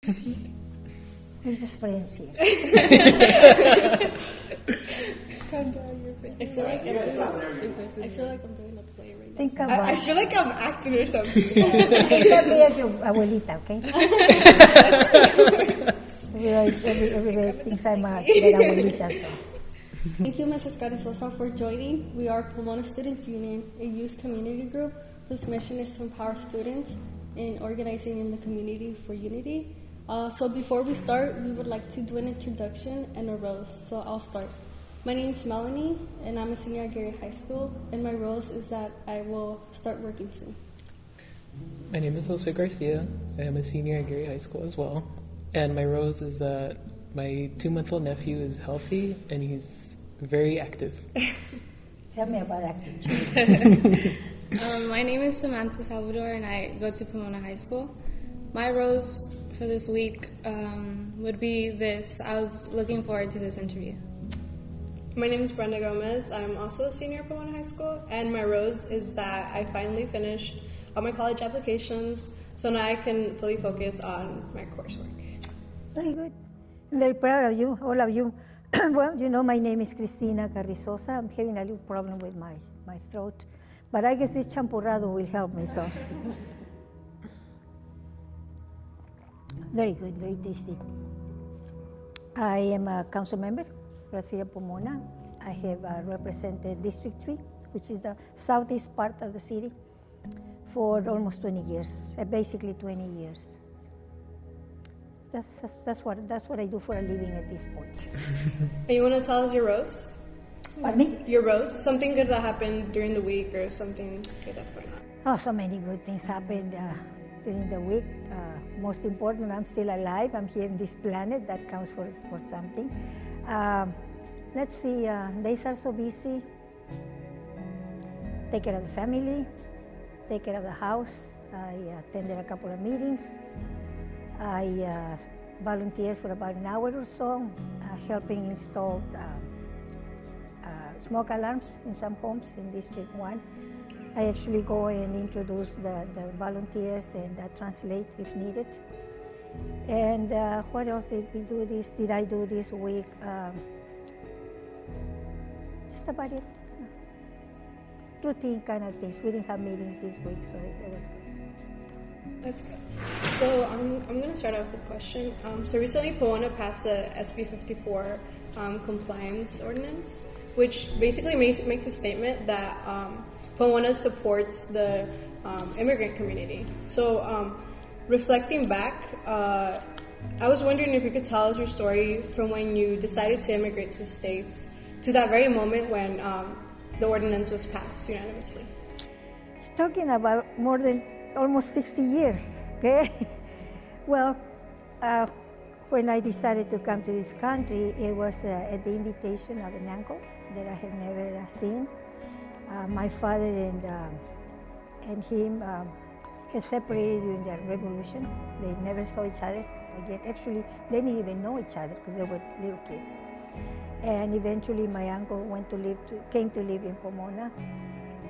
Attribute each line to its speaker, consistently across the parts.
Speaker 1: We're just friends here.
Speaker 2: Calm down, your face. I feel like I'm doing a play right now.
Speaker 1: Think about
Speaker 3: I feel like I'm acting or something.
Speaker 1: Think of me as your abuelita, okay? Everybody thinks I'm their abuelita, so.
Speaker 2: Thank you, Mrs. Carrizosa, for joining. We are Pomona Students Union, a youth community group whose mission is to empower students in organizing in the community for unity. So before we start, we would like to do an introduction and a rose. So I'll start. My name is Melanie, and I'm a senior at Gary High School, and my rose is that I will start working soon.
Speaker 4: My name is Jose Garcia. I am a senior at Gary High School as well. And my rose is that my 2-month-old nephew is healthy and he's very active.
Speaker 1: Tell me about active children.
Speaker 5: My name is Samantha Salvador, and I go to Pomona High School. My rose for this week would be this. I was looking forward to this interview.
Speaker 3: My name is Brenda Gomez. I'm also a senior at Pomona High School, and my rose is that I finally finished all my college applications, so now I can fully focus on my coursework.
Speaker 1: Very good. I'm very proud of you, all of you. Well, you know, my name is Cristina Carrizosa. I'm having a little problem with my throat, but I guess this champurrado will help me, so. Very good, very tasty. I am a council member, Brasilia Pomona. I have represented District 3, which is the southeast part of the city, for almost 20 years, basically 20 years. That's what I do for a living at this point.
Speaker 3: And you want to tell us your rose?
Speaker 1: Pardon me?
Speaker 3: Your rose? Something good that happened during the week or something good that's going on.
Speaker 1: Oh, so many good things happened during the week. Most important, I'm still alive. I'm here on this planet. That counts for something. Let's see, days are so busy. Take care of the family, take care of the house. I attended a couple of meetings. I volunteered for about an hour or so, helping install smoke alarms in some homes in District 1. I actually go and introduce the volunteers and translate if needed. And what else did I do this week? Just about it. Routine kind of things. We didn't have meetings this week, so it was good.
Speaker 3: That's good. So I'm going to start off with a question. So recently Pomona passed a SB 54 compliance ordinance, which basically makes a statement that Pomona supports the immigrant community. So reflecting back, I was wondering if you could tell us your story from when you decided to immigrate to the States to that very moment when the ordinance was passed unanimously.
Speaker 1: Talking about more than almost 60 years, okay? Well, when I decided to come to this country, it was at the invitation of an uncle that I have never seen. My father and him had separated during the revolution. They never saw each other again. Actually, they didn't even know each other because they were little kids. And eventually my uncle came to live in Pomona,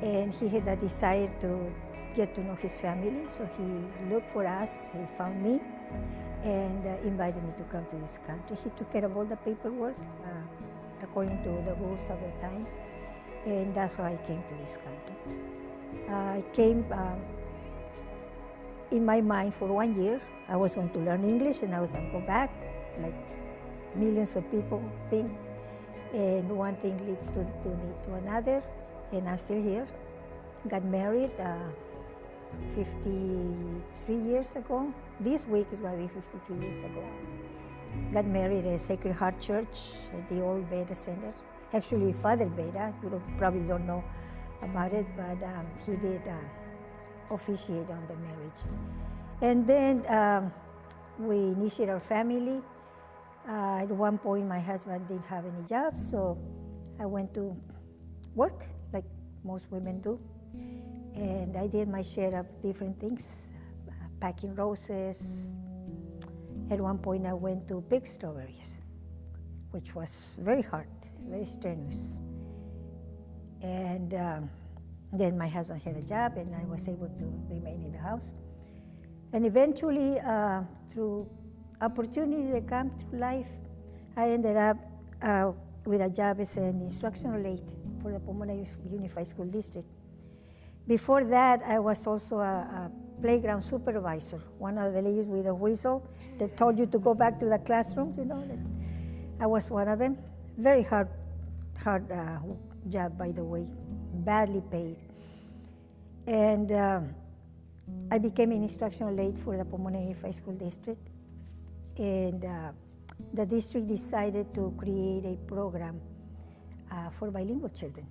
Speaker 1: and he had a desire to get to know his family, so he looked for us, he found me, and invited me to come to this country. He took care of all the paperwork according to the rules of the time, and that's how I came to this country. I came in my mind for 1 year. I was going to learn English and I was going to go back, like millions of people think, and one thing leads to another, and I'm still here. Got married 53 years ago. This week is going to be 53 years ago. Got married at Sacred Heart Church at the old Beta Center. Actually, Father Beta, you probably don't know about it, but he did officiate on the marriage. And then we initiated our family. At one point, my husband didn't have any job, so I went to work like most women do. And I did my share of different things, packing roses. At one point, I went to pick strawberries, which was very hard, very strenuous. And then my husband had a job, and I was able to remain in the house. And eventually, through opportunities that come through life, I ended up with a job as an instructional aide for the Pomona Unified School District. Before that, I was also a playground supervisor, one of the ladies with a whistle that told you to go back to the classroom, that I was one of them. Very hard job, by the way, badly paid. And I became an instructional aide for the Pomona Unified School District. And the district decided to create a program for bilingual children,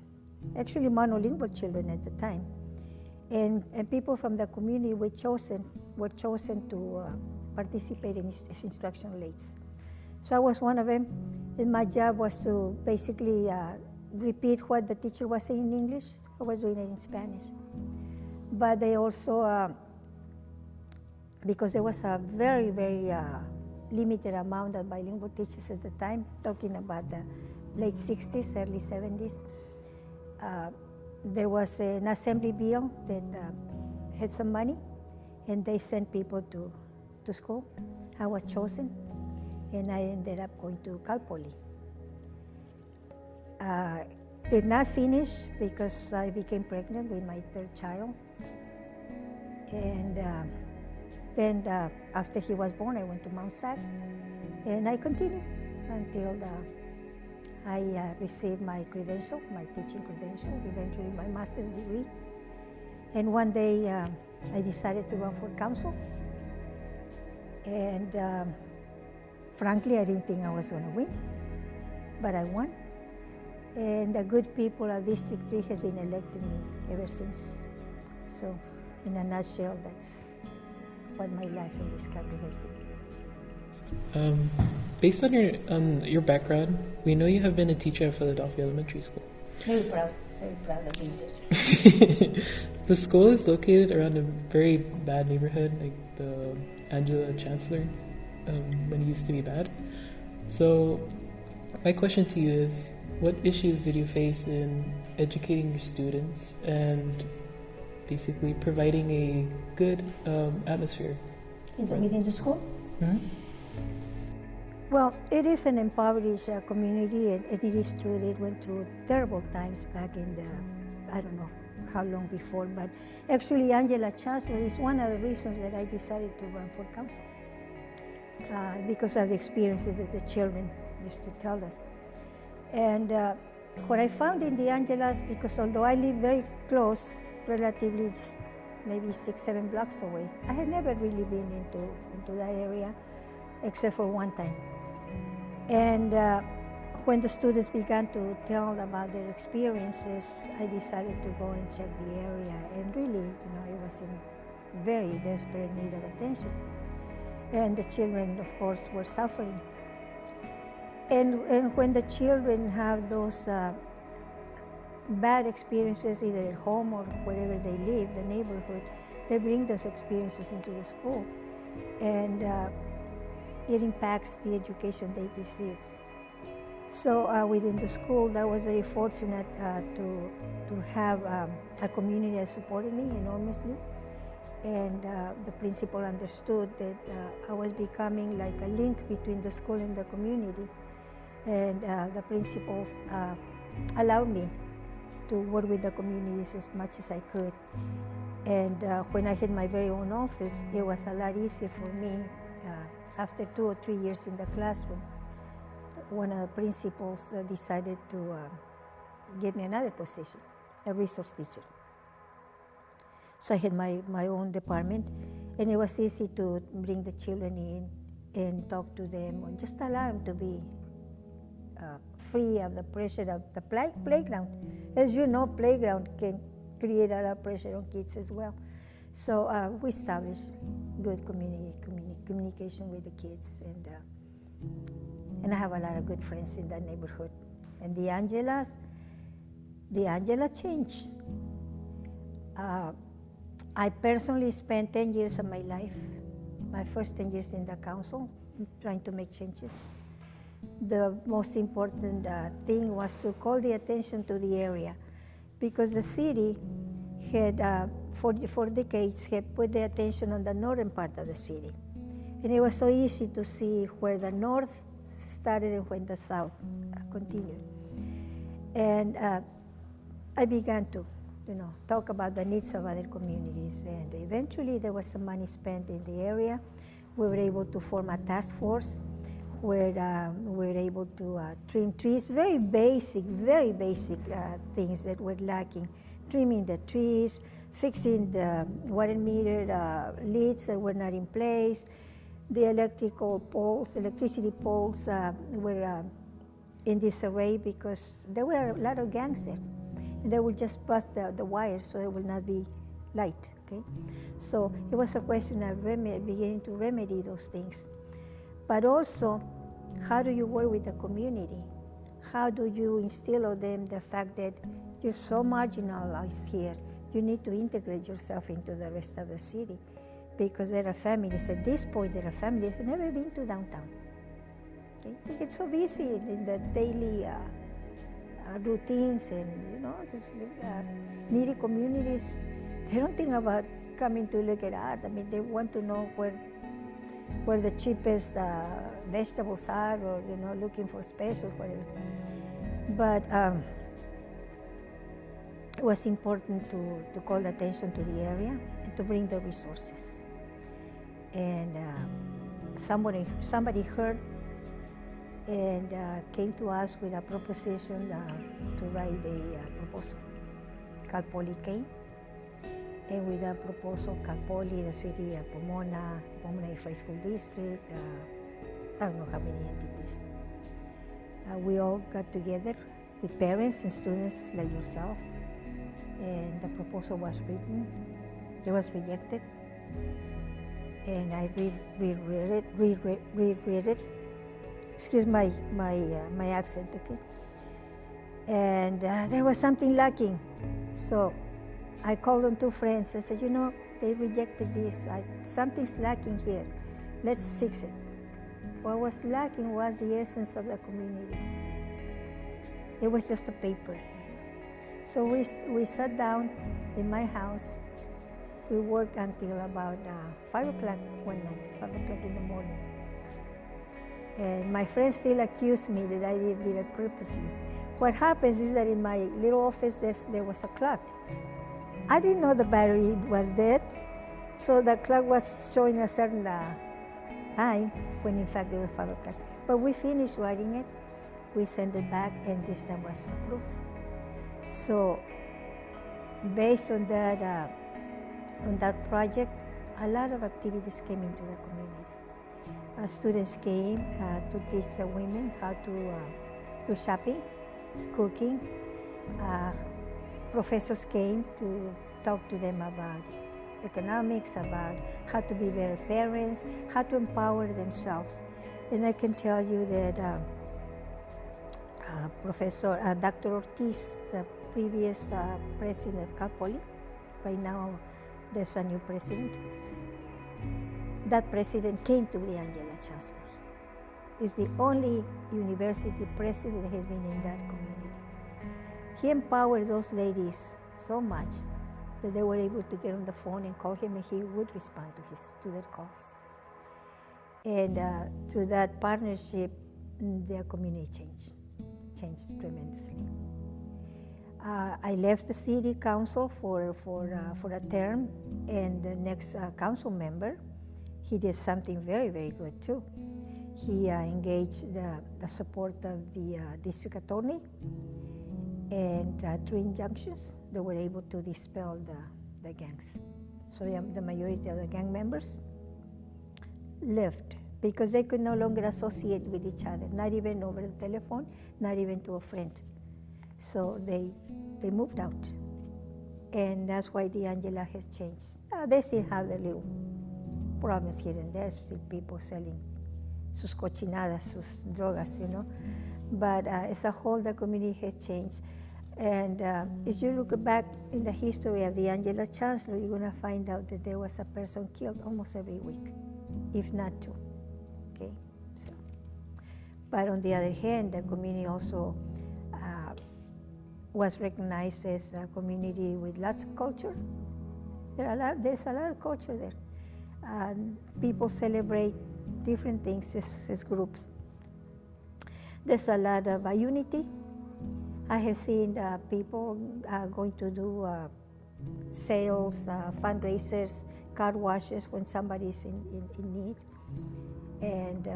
Speaker 1: actually monolingual children at the time. And people from the community were chosen to participate as instructional aides. So I was one of them, and my job was to basically repeat what the teacher was saying in English. I was doing it in Spanish. But they also, because there was a very, very limited amount of bilingual teachers at the time, talking about the late 60s, early 70s, there was an assembly bill that had some money, and they sent people to school. I was chosen, and I ended up going to Cal Poly. Did not finish because I became pregnant with my third child. And then after he was born, I went to Mount SAC, and I continued until I received my credential, my teaching credential, eventually my master's degree. And one day I decided to run for council. And frankly, I didn't think I was going to win, but I won. And the good people of District 3 has been electing me ever since. So in a nutshell, that's what my life in this country has been.
Speaker 4: Based on your background, we know you have been a teacher at Philadelphia Elementary School.
Speaker 1: Very proud of being there.
Speaker 4: The school is located around a very bad neighborhood, like the Angela Chancellor, when it used to be bad. So my question to you is, what issues did you face in educating your students and basically providing a good atmosphere
Speaker 1: Within the school?
Speaker 4: Mm-hmm.
Speaker 1: Well, it is an impoverished community, and it is true they went through terrible times back in the, I don't know how long before, but actually Angela Chancellor is one of the reasons that I decided to run for council, because of the experiences that the children used to tell us. And what I found in the Angelas, because although I live very close, relatively just maybe 6-7 blocks away, I had never really been into that area except for one time. And when the students began to tell about their experiences, I decided to go and check the area, and really, it was in very desperate need of attention. And the children, of course, were suffering. And when the children have those bad experiences, either at home or wherever they live, the neighborhood, they bring those experiences into the school. And it impacts the education they receive. So within the school, I was very fortunate to have a community that supported me enormously. And the principal understood that I was becoming like a link between the school and the community. And the principals allowed me to work with the communities as much as I could. And when I had my very own office, it was a lot easier for me. After 2 or 3 years in the classroom, one of the principals decided to give me another position, a resource teacher. So I had my own department, and it was easy to bring the children in and talk to them, and just allow them to be free of the pressure of the playground. As you know, playground can create a lot of pressure on kids as well. So we established good communication with the kids, and I have a lot of good friends in that neighborhood. And the Angela changed. I personally spent 10 years of my life, my first 10 years in the council, trying to make changes. The most important thing was to call the attention to the area, because the city had, for decades, had put the attention on the northern part of the city. And it was so easy to see where the north started and when the south continued. And I began to, talk about the needs of other communities. And eventually there was some money spent in the area. We were able to form a task force where we were able to trim trees, very basic things that were lacking. Trimming the trees, fixing the water meter leads that were not in place. The electricity poles were in disarray because there were a lot of gangs there. And they would just bust the wires so it will not be light, okay? So it was a question of beginning to remedy those things. But also, how do you work with the community? How do you instill on them the fact that you're so marginalized here, you need to integrate yourself into the rest of the city? Because there are families, at this point, there are families who've never been to downtown. Okay? They get so busy in the daily routines and, just, needy communities. They don't think about coming to look at art. I mean, they want to know where the cheapest vegetables are, or looking for specials, whatever. But it was important to call attention to the area and to bring the resources. And somebody heard and came to us with a proposition to write a proposal. Cal Poly came, and with that proposal, Cal Poly, the city of Pomona Unified School District, I don't know how many entities. We all got together with parents and students like yourself, and the proposal was written. It was rejected, and I reread it. Excuse my accent, okay? And there was something lacking. So I called on two friends. I said, they rejected this. Something's lacking here. Let's fix it. What was lacking was the essence of the community. It was just a paper. So we sat down in my house. We worked until about 5 o'clock one night, 5 o'clock in the morning. And my friends still accuse me that I did it purposely. What happens is that in my little office there was a clock. I didn't know the battery was dead, so the clock was showing a certain time when in fact it was 5 o'clock. But we finished writing it, we sent it back, and this time was approved. So based on that project, a lot of activities came into the community. Students came to teach the women how to do shopping, cooking. Professors came to talk to them about economics, about how to be better parents, how to empower themselves. And I can tell you that Dr. Ortiz, the previous president of Cal Poly, right now there's a new president. That president came to the Angela Chancellor. He's the only university president that has been in that community. He empowered those ladies so much that they were able to get on the phone and call him, and he would respond to their calls. And through that partnership, their community changed tremendously. I left the city council for a term, and the next council member, he did something very, very good too. He engaged the support of the district attorney, and through injunctions, they were able to dispel the gangs. So the majority of the gang members left because they could no longer associate with each other, not even over the telephone, not even to a friend. So they moved out. And that's why the Angela has changed. They still have their little problems here and there, still people selling sus cochinadas, sus drogas, But as a whole, the community has changed. And if you look back in the history of the Angela Chancellor, you're going to find out that there was a person killed almost every week, if not two. Okay. So, but on the other hand, the community also was recognized as a community with lots of culture. There's a lot of culture there. People celebrate different things as groups. There's a lot of unity. I have seen people going to do sales, fundraisers, car washes when somebody is in need. And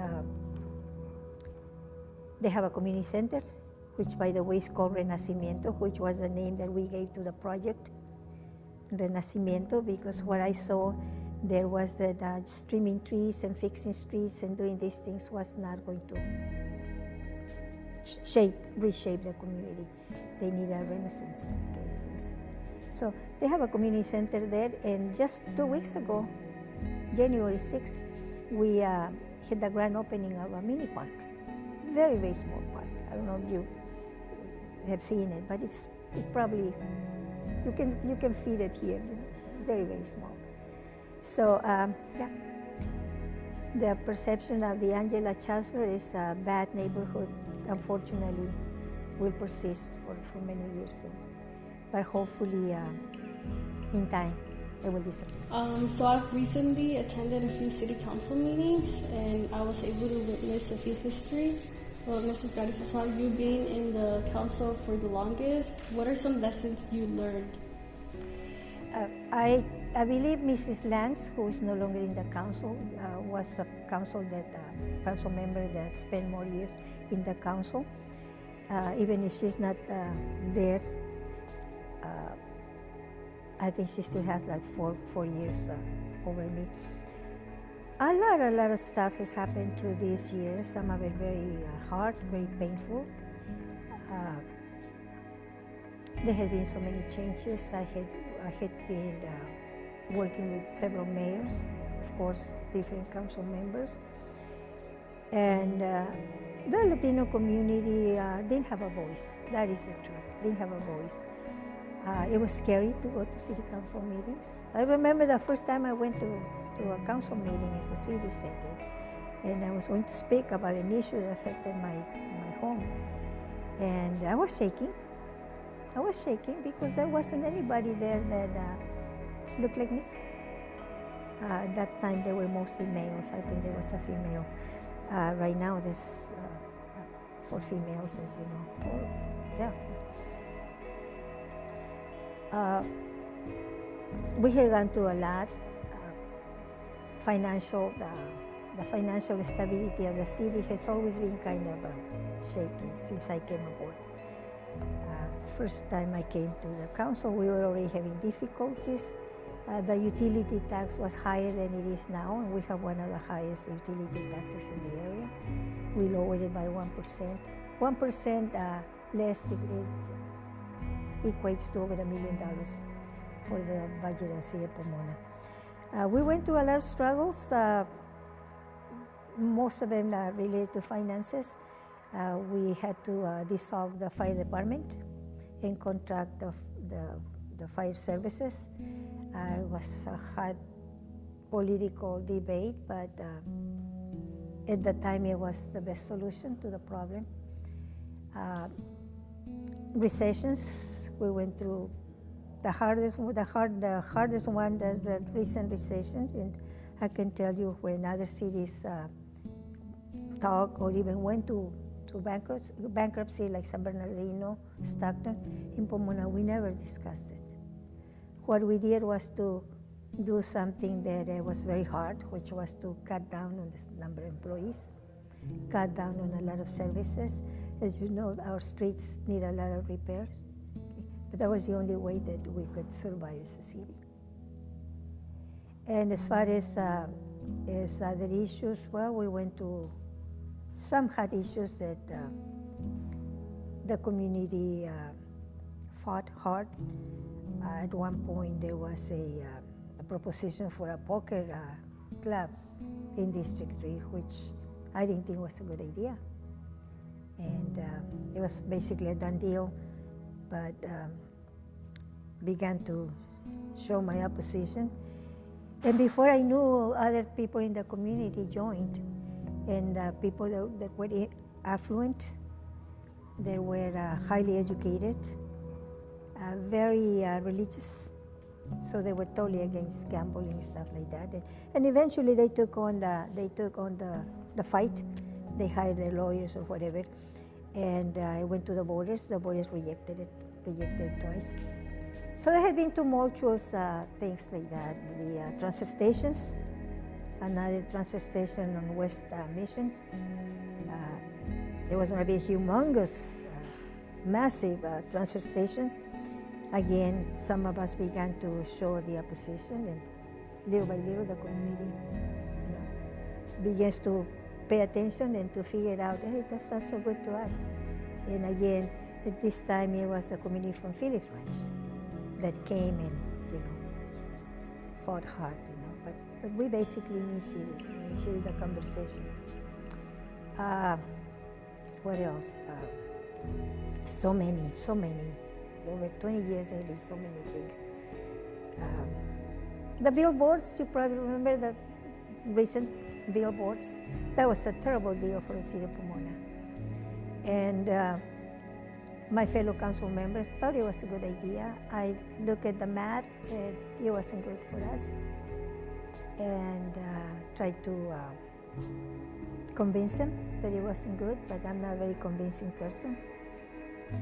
Speaker 1: they have a community center, which by the way is called Renacimiento, which was the name that we gave to the project, Renacimiento, because what I saw there was that trimming trees and fixing streets and doing these things was not going to reshape the community. They need a renaissance. Okay. So they have a community center there, and just 2 weeks ago, January 6th, we had the grand opening of a mini park. Very, very small park. I don't know if you have seen it, but it probably, you can feed it here. Very, very small. So, yeah. The perception of the Angela Chancellor is a bad neighborhood, unfortunately, will persist for many years soon. But hopefully, in time, it will disappear.
Speaker 2: So I've recently attended a few city council meetings, and I was able to witness a few histories. Well, Mrs. Carrizosa, you being in the council for the longest, what are some lessons you learned?
Speaker 1: I believe Mrs. Lance, who is no longer in the council, was a council member that spent more years in the council. Even if she's not there, I think she still has like four years over me. A lot of stuff has happened through these years. Some of it very hard, very painful. There have been so many changes. I had been working with several mayors, of course, different council members. And the Latino community didn't have a voice. That is the truth. Didn't have a voice. It was scary to go to city council meetings. I remember the first time I went to a council meeting as a city center, and I was going to speak about an issue that affected my home. And I was shaking. I was shaking because there wasn't anybody there that looked like me. At that time, they were mostly males. I think there was a female. Right now, there's 4 females, as you know. 4, yeah. We have gone through a lot. The financial stability of the city has always been kind of shaky since I came aboard. First time I came to the council, we were already having difficulties. The utility tax was higher than it is now, and we have one of the highest utility taxes in the area. We lowered it by 1%. 1% less equates to over $1 million for the budget of City of Pomona. We went through a lot of struggles. Most of them are related to finances. We had to dissolve the fire department and contract the fire services. It was a hot political debate, but at the time it was the best solution to the problem. Recessions, we went through the hardest one, the recent recession, and I can tell you when other cities talk or even went to bankruptcy like San Bernardino, Stockton, in Pomona, we never discussed it. What we did was to do something that was very hard, which was to cut down on the number of employees, cut down on a lot of services. As you know, our streets need a lot of repairs. Okay? But that was the only way that we could survive as a city. And as far as other issues, well, we went to some hot issues that the community fought hard. At one point, there was a proposition for a poker club in District 3, which I didn't think was a good idea. And it was basically a done deal, but began to show my opposition. And before I knew, other people in the community joined, and people that were affluent, they were highly educated, very religious, So they were totally against gambling and stuff like that. And eventually they took on the fight. They hired their lawyers or whatever. And I went to the voters. The voters rejected it twice. So there have been tumultuous things like that. The transfer stations, another transfer station on West Mission. There was going to be a humongous, massive transfer station. Again, some of us began to show the opposition, and little by little the community begins to pay attention and to figure out, hey, that's not so good to us. And again, at this time, it was a community from Phillips Ranch that came and, fought hard, But we basically initiated the conversation. What else? So many. Over 20 years, there have been so many things. The billboards, you probably remember the recent billboards. That was a terrible deal for the city of Pomona. And my fellow council members thought it was a good idea. I looked at the math, and it wasn't good for us. And tried to convince them that it wasn't good, but I'm not a very convincing person.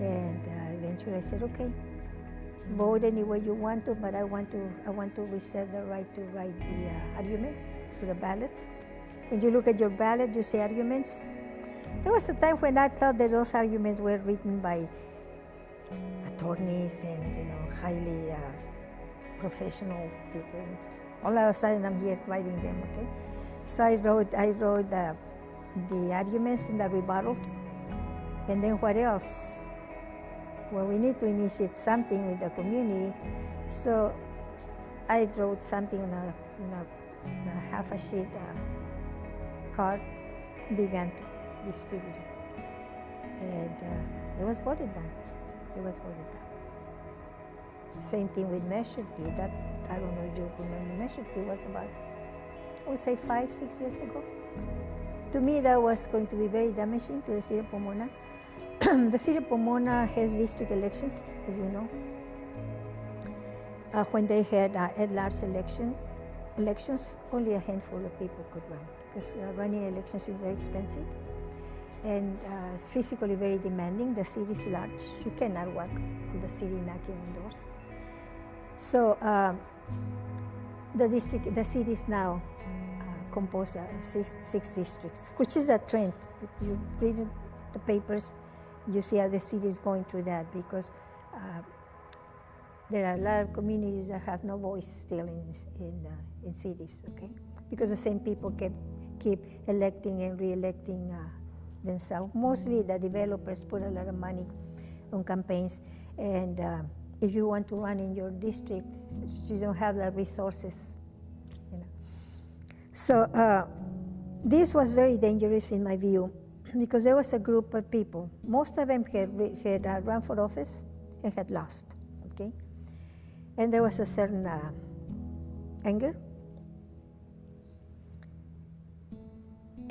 Speaker 1: And eventually I said, okay, vote any way you want to, but I want to reserve the right to write the arguments to the ballot. When you look at your ballot, you say arguments. There was a time when I thought that those arguments were written by attorneys and highly professional people. And all of a sudden, I'm here writing them. Okay, so I wrote the arguments and the rebuttals, and then what else? Well, we need to initiate something with the community, so I wrote something on a half a sheet card, began to distribute it, and it was voted down. Same thing with Measure T. That, I don't know if you remember, Measure T was about, I would say 5-6 years ago. To me, that was going to be very damaging to the city of Pomona. The city of Pomona has district elections, as you know. When they had at-large elections, only a handful of people could run, because running elections is very expensive and physically very demanding. The city is large. You cannot walk on the city knocking on doors. So the city is now composed of six districts, which is a trend. If you read the papers, you see how the city is going through that, because there are a lot of communities that have no voice still in cities, okay? Because the same people keep electing and re-electing themselves. Mostly the developers put a lot of money on campaigns, and if you want to run in your district, you don't have the resources, So this was very dangerous in my view, because there was a group of people. Most of them had run for office and had lost, okay? And there was a certain anger.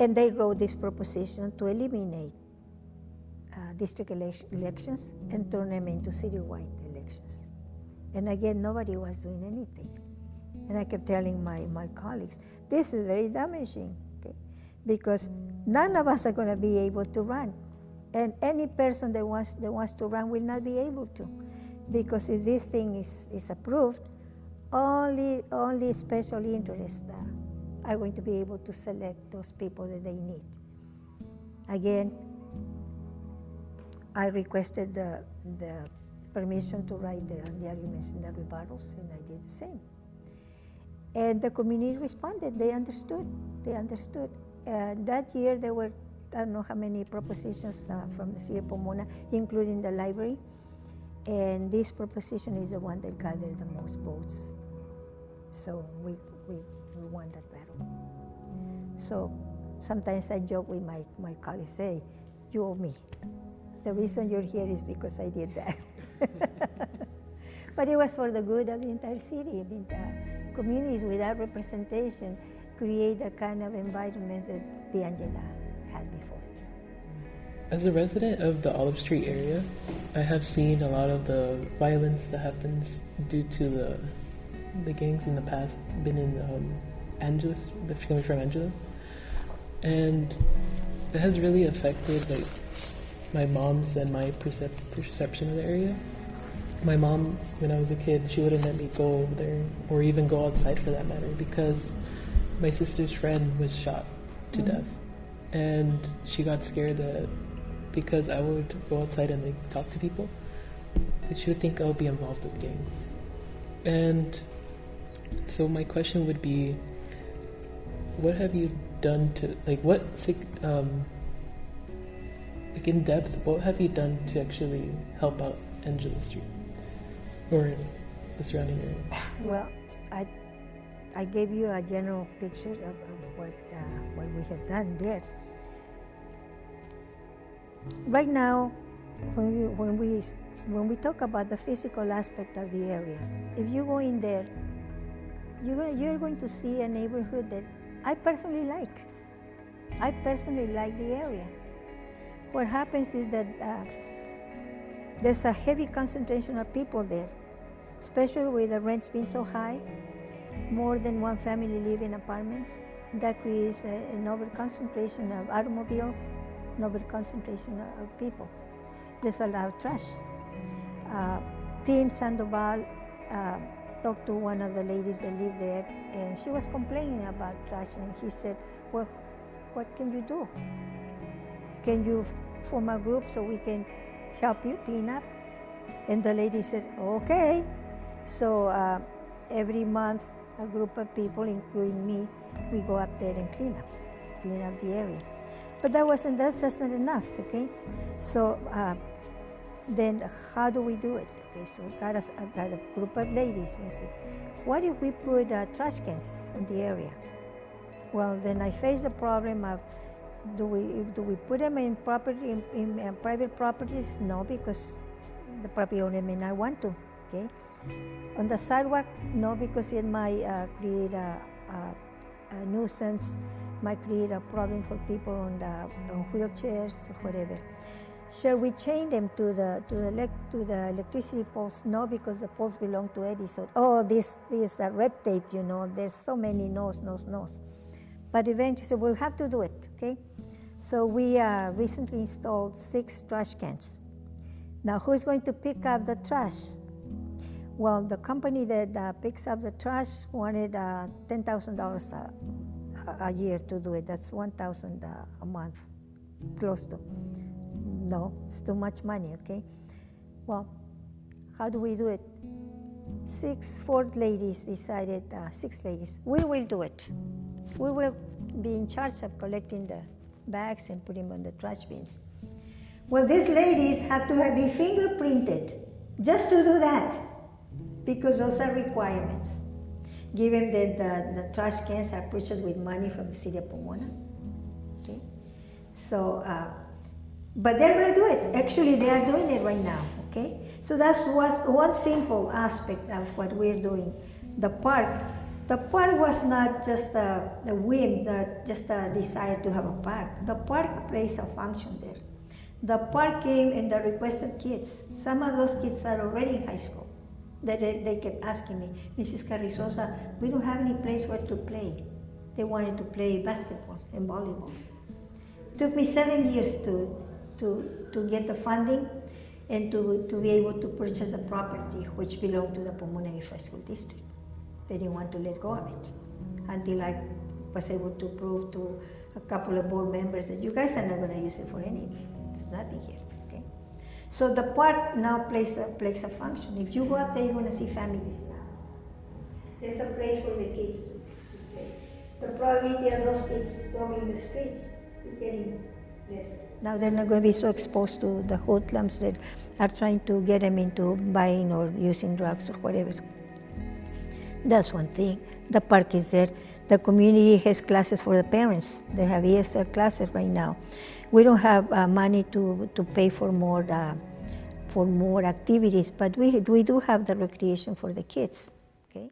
Speaker 1: And they wrote this proposition to eliminate district elections and turn them into citywide elections. And again, nobody was doing anything. And I kept telling my colleagues, this is very damaging, okay? Because none of us are going to be able to run. And any person that wants to run will not be able to. Because if this thing is approved, only special interests are going to be able to select those people that they need. Again, I requested the permission to write the arguments and the rebuttals, and I did the same. And the community responded. They understood. That year there were, I don't know how many propositions from the city of Pomona, including the library. And this proposition is the one that gathered the most votes. So we won that battle. So sometimes I joke with my colleagues, say, you owe me. The reason you're here is because I did that. But it was for the good of the entire city. I mean, communities without representation create the kind of environment that D'Angela had before.
Speaker 4: As a resident of the Olive Street area, I have seen a lot of the violence that happens due to the the gangs in the past been in Angela, coming from Angela, and it has really affected like my mom's and my perception of the area. My mom, when I was a kid, she wouldn't let me go over there or even go outside for that matter because my sister's friend was shot to death, and she got scared that because I would go outside and like talk to people, that she would think I would be involved with gangs. And so my question would be, what have you done to like in depth, what have you done to actually help out Angela Street or the surrounding area?
Speaker 1: Well, I gave you a general picture of what we have done there. Right now, when we talk about the physical aspect of the area, if you go in there, you're going to see a neighborhood that I personally like. I personally like the area. What happens is that there's a heavy concentration of people there, especially with the rents being so high. More than one family live in apartments. That creates an over-concentration of automobiles, an over-concentration of people. There's a lot of trash. Team Sandoval talked to one of the ladies that live there, and she was complaining about trash, and he said, well, what can you do? Can you form a group so we can help you clean up? And the lady said, okay. So every month, a group of people, including me, we go up there and clean up the area. But that's not enough, okay? So then how do we do it? Okay, so I got a group of ladies and said, what if we put trash cans in the area? Well, then I faced the problem of, do we put them in private properties? No, because the property owner may not want to, okay? On the sidewalk? No, because it might create a nuisance, might create a problem for people on wheelchairs or whatever. Shall we chain them to the electricity poles? No, because the poles belong to Edison. Oh, this red tape, you know, there's so many no's. But eventually, we'll have to do it, okay? So we recently installed 6 trash cans. Now, who's going to pick up the trash? Well, the company that picks up the trash wanted $10,000 a year to do it. That's $1,000 a month, close to. No, it's too much money, okay? Well, how do we do it? 4 ladies decided, 6 ladies, we will do it. We will be in charge of collecting the bags and putting them on the trash bins. Well, these ladies have to be fingerprinted just to do that, because those are requirements. Given that the trash cans are purchased with money from the city of Pomona, okay? So, but they're going to do it. Actually, they are doing it right now, okay? So that's one simple aspect of what we're doing. The park was not just a whim, just a desire to have a park. The park plays a function there. The park came and the requested kids. Some of those kids are already in high school. They kept asking me, Mrs. Carrizosa, we don't have any place where to play. They wanted to play basketball and volleyball. It took me 7 years to get the funding and to be able to purchase the property which belonged to the Pomona Unified School District. They didn't want to let go of it until I was able to prove to a couple of board members that you guys are not going to use it for anything. There's nothing here, okay? So the park now plays a function. If you go up there, you're going to see families now. There's a place for the kids to play. The probability of those kids roaming the streets is getting less. Now they're not going to be so exposed to the hoodlums that are trying to get them into buying or using drugs or whatever. That's one thing. The park is there. The community has classes for the parents. They have ESL classes right now. We don't have money to pay for more activities, but we do have the recreation for the kids. Okay.